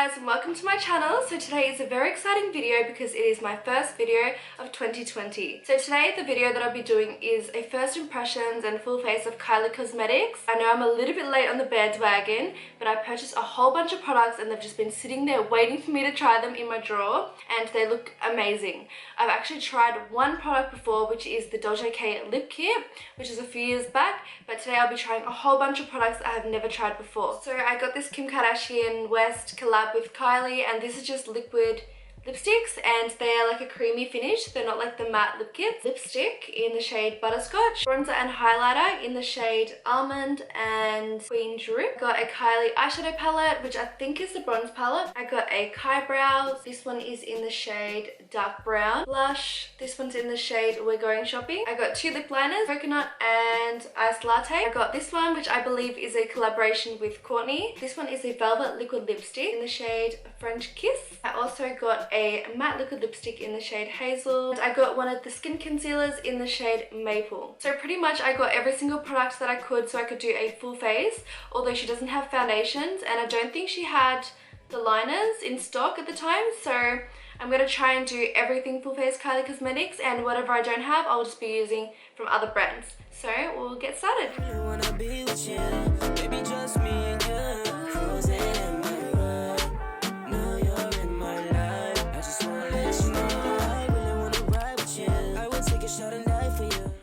guys and welcome to my channel. So today is a very exciting video because it is my first video of 2020. So today the video that I'll be doing is a first impressions and full face of Kylie Cosmetics. I know I'm a little bit late on the bandwagon, but I purchased a whole bunch of products and they've just been sitting there waiting for me to try them in my drawer, and they look amazing. I've actually tried one product before, which is the Doja Cat lip kit, which is a few years back, but today I'll be trying a whole bunch of products I have never tried before. So I got this Kim Kardashian West collab with Kylie, and this is just liquid lipsticks and they are like a creamy finish. They're not like the matte lip kits. Lipstick in the shade Butterscotch, bronzer and highlighter in the shade Almond and Queen Drip. Got a Kylie eyeshadow palette, which I think is the bronze palette. I got a Kai brows. This one is in the shade dark brown. Blush, this one's in the shade We're Going Shopping. I got two lip liners, coconut and iced latte. I got this one, which I believe is a collaboration with Courtney. This one is a velvet liquid lipstick in the shade French Kiss. I also got a matte liquid lipstick in the shade Hazel. And I got one of the skin concealers in the shade Maple. So pretty much I got every single product that I could so I could do a full face, although she doesn't have foundations and I don't think she had the liners in stock at the time. So I'm going to try and do everything full face Kylie Cosmetics, and whatever I don't have I'll just be using from other brands. So we'll get started.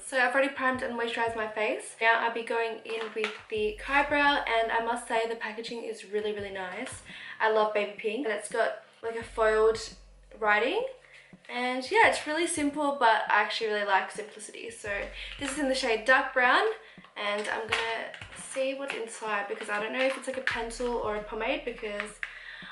So I've already primed and moisturized my face. Now I'll be going in with the Kai brow, and I must say the packaging is really nice. I love baby pink and it's got like a foiled writing, and yeah, it's really simple, but I actually really like simplicity. So this is in the shade dark brown, and I'm gonna see what's inside because I don't know if it's like a pencil or a pomade because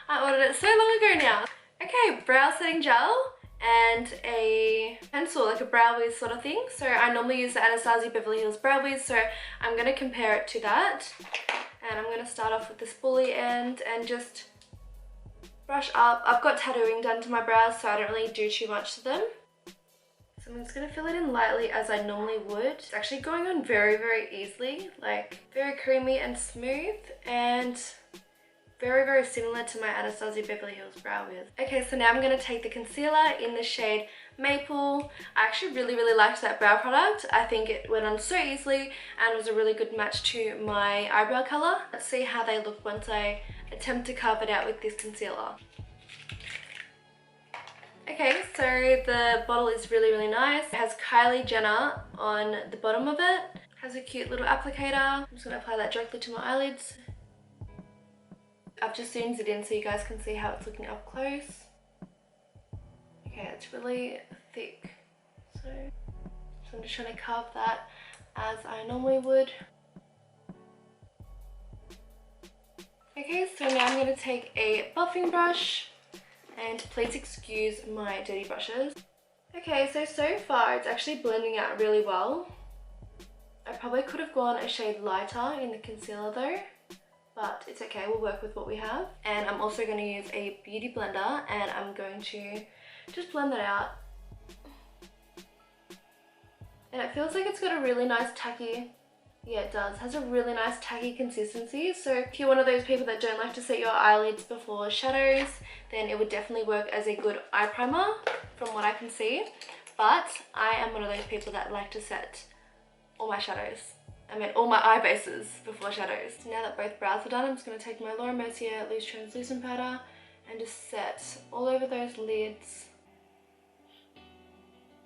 I ordered it so long ago now. Okay, brow setting gel and a pencil, like a brow wiz sort of thing. So I normally use the Anastasia Beverly Hills brow wiz, so I'm going to compare it to that. And I'm going to start off with the spoolie end and just brush up. I've got tattooing done to my brows, so I don't really do too much to them. So I'm just going to fill it in lightly as I normally would. It's actually going on very easily, like very creamy and smooth, and very similar to my Anastasia Beverly Hills brow wiz. Okay, so now I'm going to take the concealer in the shade Maple. I actually really liked that brow product. I think it went on so easily and was a really good match to my eyebrow color. Let's see how they look once I attempt to carve it out with this concealer. Okay, so the bottle is really nice. It has Kylie Jenner on the bottom of it. Has a cute little applicator. I'm just going to apply that directly to my eyelids. I've just zoomed it in so you guys can see how it's looking up close. Okay, it's really thick. So I'm just trying to carve that as I normally would. Okay, so now I'm going to take a buffing brush, and please excuse my dirty brushes. Okay, so far it's actually blending out really well. I probably could have gone a shade lighter in the concealer though, but it's okay, we'll work with what we have. And I'm also going to use a beauty blender and I'm going to just blend that out. And it feels like it's got a really nice tacky, yeah it does, has a really nice tacky consistency. So if you're one of those people that don't like to set your eyelids before shadows, then it would definitely work as a good eye primer from what I can see. But I am one of those people that like to set all my shadows, all my eye bases before shadows. So now that both brows are done, I'm just going to take my Laura Mercier loose translucent powder and just set all over those lids.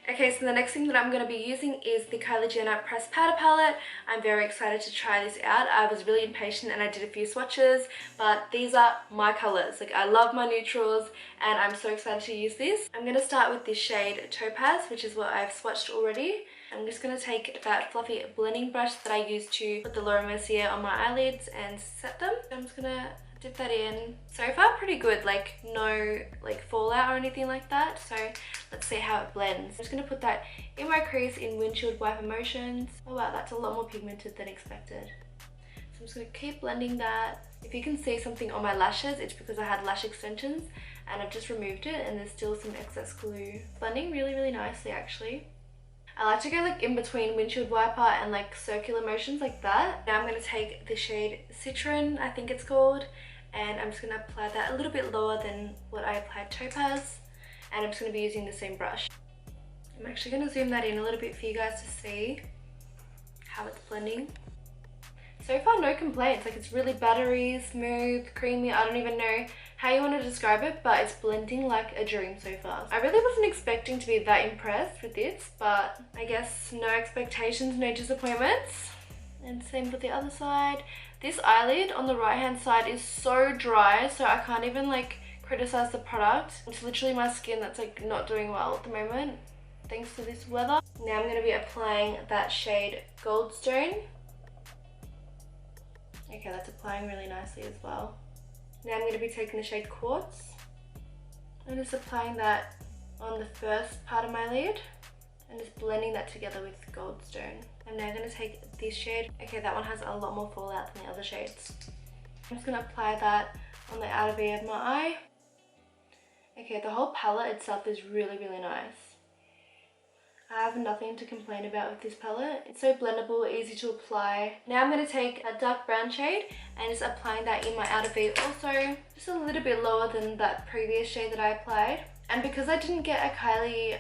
Okay, so the next thing that I'm going to be using is the Kylie Jenner pressed powder palette. I'm very excited to try this out. I was really impatient and I did a few swatches, but these are my colors. Like, I love my neutrals and I'm so excited to use this. I'm going to start with this shade Topaz, which is what I've swatched already. I'm just going to take that fluffy blending brush that I used to put the Laura Mercier on my eyelids and set them. I'm just going to dip that in. So far pretty good, like no like fallout or anything like that. So let's see how it blends. I'm just going to put that in my crease in windshield wiper motions. Oh wow, that's a lot more pigmented than expected. So I'm just going to keep blending that. If you can see something on my lashes, it's because I had lash extensions and I've just removed it and there's still some excess glue. Blending really nicely actually. I like to go like in between windshield wiper and like circular motions like that. Now I'm going to take the shade Citron, I think it's called, and I'm just going to apply that a little bit lower than what I applied Topaz, and I'm just going to be using the same brush. I'm actually going to zoom that in a little bit for you guys to see how it's blending. So far, no complaints. Like, it's really buttery, smooth, creamy. I don't even know how you want to describe it, but it's blending like a dream so far. I really wasn't expecting to be that impressed with this, but I guess no expectations, no disappointments. And same with the other side. This eyelid on the right hand side is so dry, so I can't even like criticize the product. It's literally my skin that's like not doing well at the moment thanks to this weather. Now I'm going to be applying that shade Goldstone. Okay, that's applying really nicely as well. Now I'm going to be taking the shade Quartz. I'm just applying that on the first part of my lid and just blending that together with Goldstone. I'm now going to take this shade. Okay, that one has a lot more fallout than the other shades. I'm just going to apply that on the outer V of my eye. Okay, the whole palette itself is really, really nice. I have nothing to complain about with this palette. It's so blendable, easy to apply. Now I'm going to take a dark brown shade and just applying that in my outer V also. Just a little bit lower than that previous shade that I applied. And because I didn't get a Kylie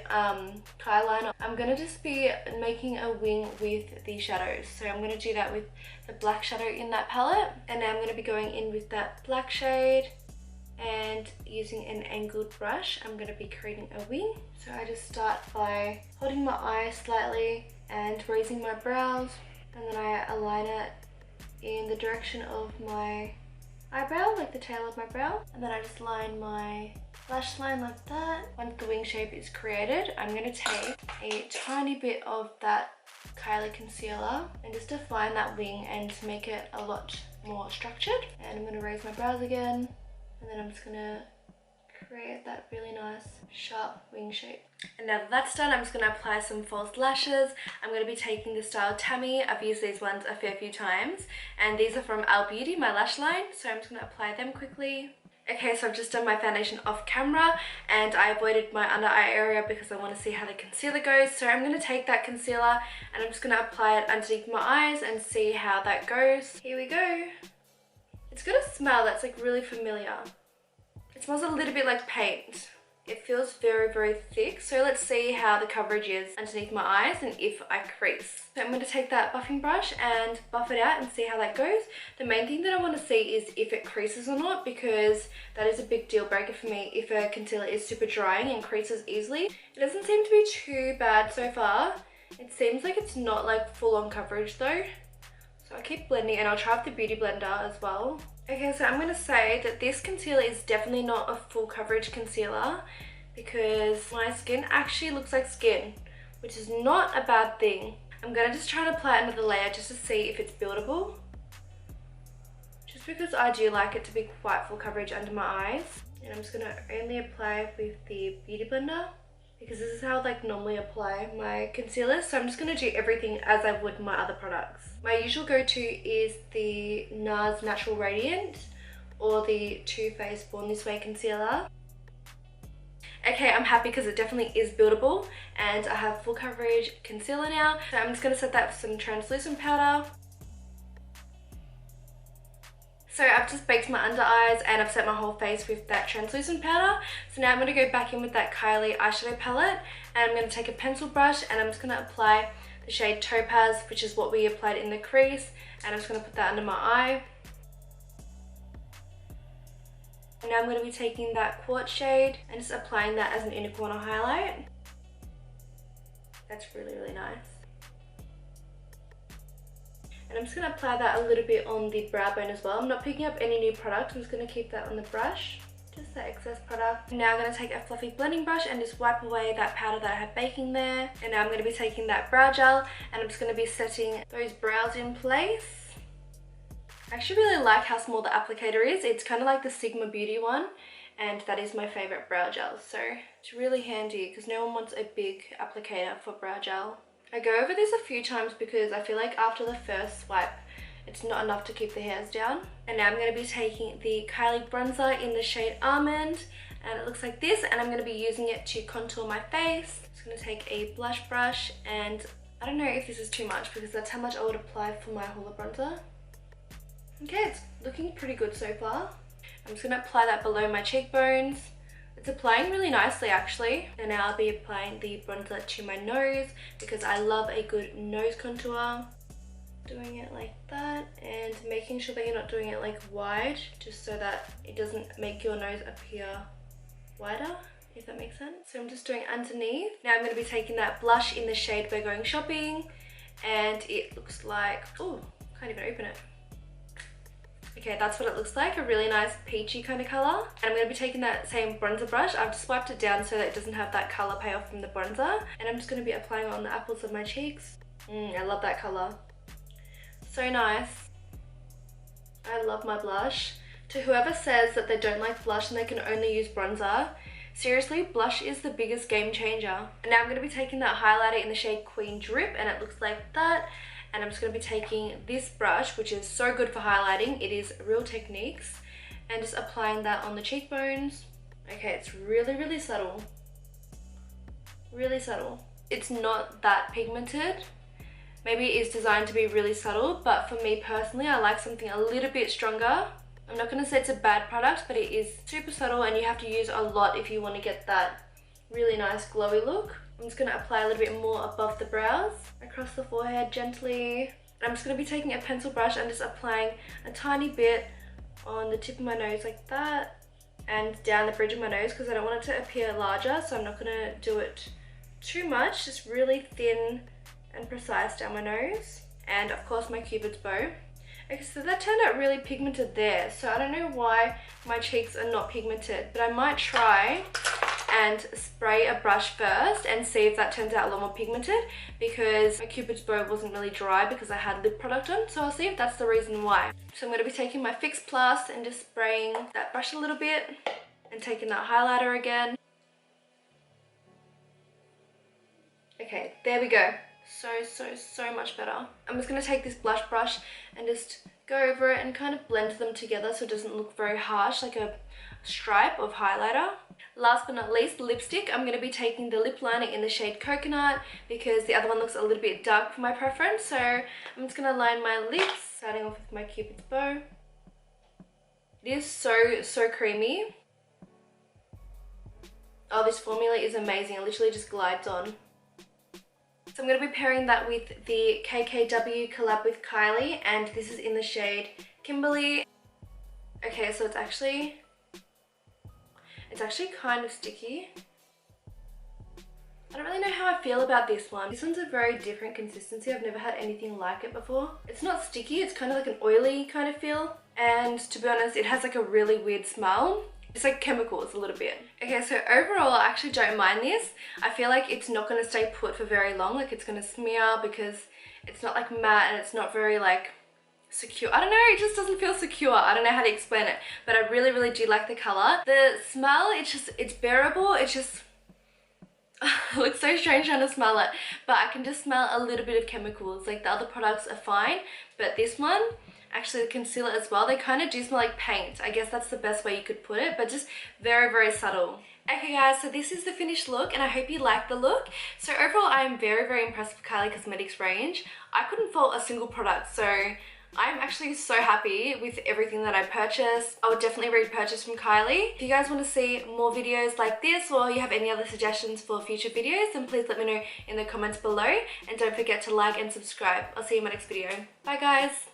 eyeliner, I'm going to just be making a wing with the shadows. So I'm going to do that with the black shadow in that palette. And now I'm going to be going in with that black shade. And using an angled brush, I'm going to be creating a wing. So I just start by holding my eye slightly and raising my brows, and then I align it in the direction of my eyebrow, like the tail of my brow, and then I just line my lash line like that. Once the wing shape is created, I'm going to take a tiny bit of that Kylie concealer and just define that wing and make it a lot more structured. And I'm going to raise my brows again. And then I'm just going to create that really nice sharp wing shape. And now that that's done, I'm just going to apply some false lashes. I'm going to be taking the style Tammy. I've used these ones a fair few times. And these are from Our Beauty, my lash line. So I'm just going to apply them quickly. Okay, so I've just done my foundation off camera. And I avoided my under eye area because I want to see how the concealer goes. So I'm going to take that concealer and I'm just going to apply it underneath my eyes and see how that goes. Here we go. It's got a smell that's like really familiar. It smells a little bit like paint. It feels very, very thick. So let's see how the coverage is underneath my eyes and if I crease. So I'm going to take that buffing brush and buff it out and see how that goes. The main thing that I want to see is if it creases or not, because that is a big deal breaker for me if a concealer is super drying and creases easily. It doesn't seem to be too bad so far. It seems like it's not like full on coverage though. So I keep blending, and I'll try with the Beauty Blender as well. Okay, so I'm going to say that this concealer is definitely not a full coverage concealer because my skin actually looks like skin, which is not a bad thing. I'm going to just try and apply another layer just to see if it's buildable. Just because I do like it to be quite full coverage under my eyes. And I'm just going to only apply with the Beauty Blender, because this is how I like normally apply my concealer. So I'm just going to do everything as I would my other products. My usual go-to is the NARS Natural Radiant or the Too Faced Born This Way concealer. Okay, I'm happy because it definitely is buildable and I have full coverage concealer now. So I'm just going to set that with some translucent powder. So I've just baked my under eyes and I've set my whole face with that translucent powder. So now I'm going to go back in with that Kylie eyeshadow palette and I'm going to take a pencil brush and I'm just going to apply the shade Topaz, which is what we applied in the crease, and I'm just going to put that under my eye. And now I'm going to be taking that Quartz shade and just applying that as an inner corner highlight. That's really, really nice. And I'm just going to apply that a little bit on the brow bone as well. I'm not picking up any new product, I'm just going to keep that on the brush. Just the excess product. Now I'm going to take a fluffy blending brush and just wipe away that powder that I had baking there. And now I'm going to be taking that brow gel and I'm just going to be setting those brows in place. I actually really like how small the applicator is. It's kind of like the Sigma Beauty one, and that is my favorite brow gel. So it's really handy because no one wants a big applicator for brow gel. I go over this a few times because I feel like after the first swipe, it's not enough to keep the hairs down. And now I'm going to be taking the Kylie bronzer in the shade Almond, and it looks like this, and I'm going to be using it to contour my face. I'm just going to take a blush brush, and I don't know if this is too much because that's how much I would apply for my Hoola bronzer. Okay, it's looking pretty good so far. I'm just going to apply that below my cheekbones. It's applying really nicely actually. And now I'll be applying the bronzer to my nose because I love a good nose contour. Doing it like that and making sure that you're not doing it like wide, just so that it doesn't make your nose appear wider, if that makes sense. So I'm just doing underneath. Now I'm going to be taking that blush in the shade We're Going Shopping, and it looks like, oh, can't even open it. Okay, that's what it looks like, a really nice peachy kind of colour. And I'm going to be taking that same bronzer brush. I've just wiped it down so that it doesn't have that colour payoff from the bronzer. And I'm just going to be applying it on the apples of my cheeks. I love that colour. So nice. I love my blush. To whoever says that they don't like blush and they can only use bronzer, seriously, blush is the biggest game changer. And now I'm going to be taking that highlighter in the shade Queen Drip, and it looks like that. And I'm just going to be taking this brush, which is so good for highlighting. It is Real Techniques. And just applying that on the cheekbones. Okay, it's really, really subtle. Really subtle. It's not that pigmented. Maybe it is designed to be really subtle, but for me personally, I like something a little bit stronger. I'm not going to say it's a bad product, but it is super subtle and you have to use a lot if you want to get that really nice glowy look. I'm just going to apply a little bit more above the brows, across the forehead gently. And I'm just going to be taking a pencil brush and just applying a tiny bit on the tip of my nose like that, and down the bridge of my nose because I don't want it to appear larger, so I'm not going to do it too much, just really thin and precise down my nose. And of course my Cupid's bow. Okay, so that turned out really pigmented there, so I don't know why my cheeks are not pigmented, but I might try and spray a brush first and see if that turns out a lot more pigmented, because my Cupid's bow wasn't really dry because I had lip product on, so I'll see if that's the reason why. So I'm going to be taking my Fix Plus and just spraying that brush a little bit and taking that highlighter again. Okay, there we go. So much better. I'm just going to take this blush brush and just go over it and kind of blend them together so it doesn't look very harsh, like a stripe of highlighter. Last but not least, lipstick. I'm going to be taking the lip liner in the shade Coconut because the other one looks a little bit dark for my preference. So I'm just going to line my lips, starting off with my Cupid's bow. It is so creamy. Oh, this formula is amazing. It literally just glides on. So I'm going to be pairing that with the KKW collab with Kylie, and this is in the shade Kimberly. Okay, so it's actually kind of sticky. I don't really know how I feel about this one. This one's a very different consistency. I've never had anything like it before. It's not sticky, it's kind of like an oily kind of feel. And to be honest, it has like a really weird smell. It's like chemicals a little bit. Okay, so overall, I actually don't mind this. I feel like it's not going to stay put for very long. Like it's going to smear because it's not like matte and it's not very like secure. I don't know, it just doesn't feel secure. I don't know how to explain it, but I really do like the color. The smell, it's bearable. It's just it looks so strange trying to smell it, but I can just smell a little bit of chemicals. Like the other products are fine, but this one, actually the concealer as well, they kind of do smell like paint. I guess that's the best way you could put it, but just very subtle. Okay guys, so this is the finished look and I hope you like the look. So overall, I am very impressed with Kylie Cosmetics range. I couldn't fault a single product, so I'm actually so happy with everything that I purchased. I would definitely repurchase from Kylie. If you guys want to see more videos like this, or you have any other suggestions for future videos, then please let me know in the comments below. And don't forget to like and subscribe. I'll see you in my next video. Bye guys!